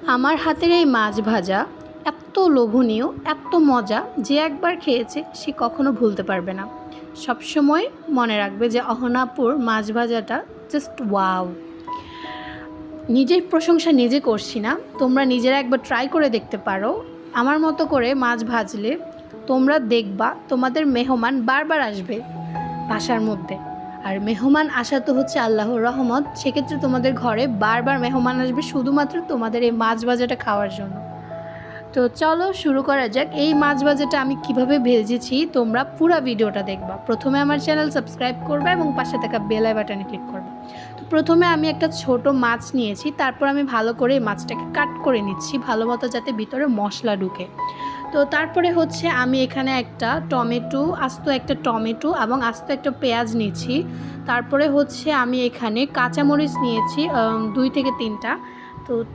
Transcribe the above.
আমার হাতের এই মাছ ভাজা এত লোভনীয়, এত মজা, যে একবার খেয়েছে সে কখনো ভুলতে পারবে না। সবসময় মনে রাখবে যে অহনাপুর মাছ ভাজাটা জাস্ট ওয়াও। নিজের প্রশংসা নিজে করছি না, তোমরা নিজেরা একবার ট্রাই করে দেখতে পারো। আমার মতো করে মাছ ভাজলে তোমরা দেখবা তোমাদের মেহমান বারবার আসবে বাসার মধ্যে। আর মেহমান আসা তো হচ্ছে আল্লাহর রহমত, সেক্ষেত্রে তোমাদের ঘরে বারবার মেহমান আসবে শুধুমাত্র তোমাদের এই মাছ ভাজাটা খাওয়ার জন্য। তো চলো শুরু করা যাক। এই মাছ ভাজাটা আমি কিভাবে ভেজেছি তোমরা পুরো ভিডিওটা দেখবা। প্রথমে আমার চ্যানেল সাবস্ক্রাইব করবে এবং পাশে থাকা বেল বাটনে ক্লিক করবে। তো প্রথমে আমি একটা ছোট মাছ নিয়েছি, তারপর আমি ভালো করে এই মাছটাকে কাট করে নিচ্ছি ভালো মতো, যাতে ভিতরে মশলা ঢুকে। তো তারপরে হচ্ছে আমি এখানে আস্ত একটা টমেটো এবং আস্ত একটা পেঁয়াজ নিয়েছি। তারপরে হচ্ছে আমি এখানে কাঁচামরিচ নিয়েছি 2 থেকে 3টা। তো